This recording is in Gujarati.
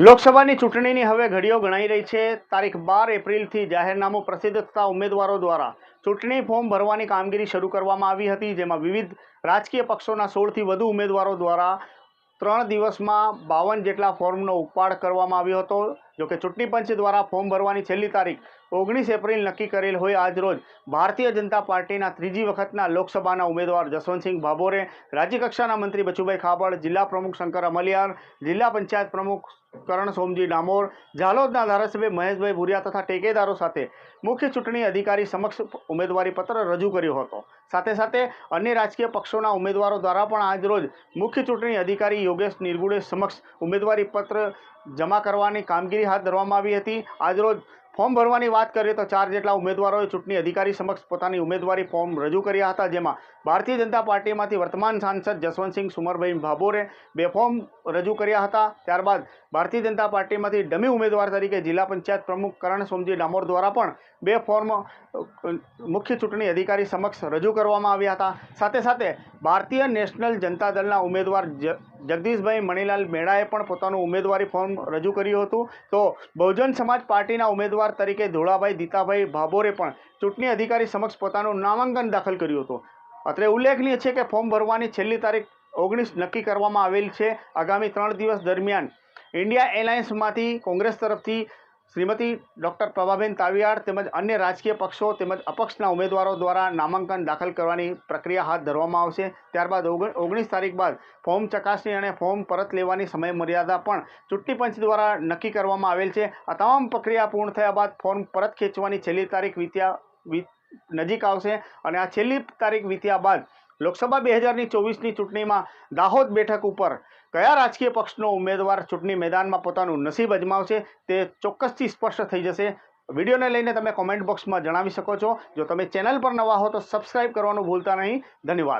લોકસભાની ચૂંટણીની હવે ઘડીઓ ગણાઈ રહી છે। તારીખ 12 એપ્રિલથી જાહેરનામું પ્રસિદ્ધ થતા ઉમેદવારો દ્વારા ચૂંટણી ફોર્મ ભરવાની કામગીરી શરૂ કરવામાં આવી હતી, જેમાં વિવિધ રાજકીય પક્ષોના 16થી વધુ ઉમેદવારો દ્વારા 3 દિવસમાં 52 જેટલા ફોર્મનો ઉપાડ કરવામાં આવ્યો હતો। જોકે ચૂંટણી પંચ દ્વારા ફોર્મ ભરવાની છેલ્લી તારીખ 19 એપ્રિલ નક્કી કરેલ હોય આજરોજ ભારતીય જનતા પાર્ટીના ત્રીજી વખતના લોકસભાના ઉમેદવાર જસવંતસિંહ ભાભોરે, રાજ્યકક્ષાના મંત્રી બચુભાઈ ખાબડ, જિલ્લા પ્રમુખ શંકર અમલિયાર, જિલ્લા પંચાયત પ્રમુખ કરણ સોમજી ડામોર, ઝાલોદના ધારાસભ્ય મહેશભાઈ ભુરિયા તથા ટેકેદારો સાથે મુખ્ય ચૂંટણી અધિકારી સમક્ષ ઉમેદવારી પત્ર રજૂ કર્યો હતો। સાથે સાથે અન્ય રાજકીય પક્ષોના ઉમેદવારો દ્વારા પણ આજરોજ મુખ્ય ચૂંટણી અધિકારી યોગેશ નિરગુડે સમક્ષ ઉમેદવારી પત્ર જમા કરવાની કામગીરી હાથ ધરવામાં આવી હતી। આજરોજ ફોર્મ ભરવાની વાત કરીએ તો 4 જેટલા ઉમેદવારોએ ચૂંટણી અધિકારી સમક્ષ પોતાની ઉમેદવારી ફોર્મ રજૂ કર્યા હતા, જેમાં ભારતીય જનતા પાર્ટીમાંથી વર્તમાન સાંસદ જસવંતસિંહ સુમરભાઈ ભાભોરે 2 ફોર્મ રજૂ કર્યા હતા। ત્યારબાદ ભારતીય જનતા પાર્ટીમાંથી ડમી ઉમેદવાર તરીકે જિલ્લા પંચાયત પ્રમુખ કરણ સોમજી ડામોર દ્વારા પણ 2 ફોર્મ મુખ્ય ચૂંટણી અધિકારી સમક્ષ રજૂ કરવામાં આવ્યા હતા। સાથે સાથે ભારતીય નેશનલ જનતા દળના ઉમેદવાર જગદીશભાઈ મણીલાલ મેણાએ પણ પોતાનું ઉમેદવારી ફોર્મ રજૂ કર્યું હતું, તો બહુજન સમાજ પાર્ટીના ઉમેદવાર તરીકે ધોળાભાઈ દીતાભાઈ ભાભોરે પણ ચૂંટણી અધિકારી સમક્ષ પોતાનું નામાંકન દાખલ કર્યું હતું। અત્રે ઉલ્લેખનીય છે કે ફોર્મ ભરવાની છેલ્લી તારીખ 19 નક્કી કરવામાં આવેલ છે। આગામી 3 દિવસ દરમિયાન ઇન્ડિયા એલાયન્સમાંથી કોંગ્રેસ તરફથી શ્રીમતી ડૉક્ટર પ્રભાબેન તાવિયાડ તેમજ અન્ય રાજકીય પક્ષો તેમજ અપક્ષના ઉમેદવારો દ્વારા નામાંકન દાખલ કરવાની પ્રક્રિયા હાથ ધરવામાં આવશે। ત્યારબાદ 19 તારીખ બાદ ફોર્મ ચકાસણી અને ફોર્મ પરત લેવાની સમયમર્યાદા પણ ચૂંટણી પંચ દ્વારા નક્કી કરવામાં આવેલ છે। આ તમામ પ્રક્રિયા પૂર્ણ થયા બાદ ફોર્મ પરત ખેંચવાની છેલ્લી તારીખ નજીક આવશે અને આ છેલ્લી તારીખ વીત્યા બાદ લોકસભા 2024ની ચૂંટણીમાં દાહોદ બેઠક ઉપર કયા રાજકીય પક્ષનો ઉમેદવાર ચૂંટણી મેદાનમાં પોતાનું નસીબ અજમાવશે તે ચોક્કસથી સ્પષ્ટ થઈ જશે। વિડીયોને લઈને તમે કોમેન્ટ બોક્સમાં જણાવી શકો છો। જો તમે ચેનલ પર નવા હો તો સબસ્ક્રાઇબ કરવાનું ભૂલતા નહીં। ધન્યવાદ।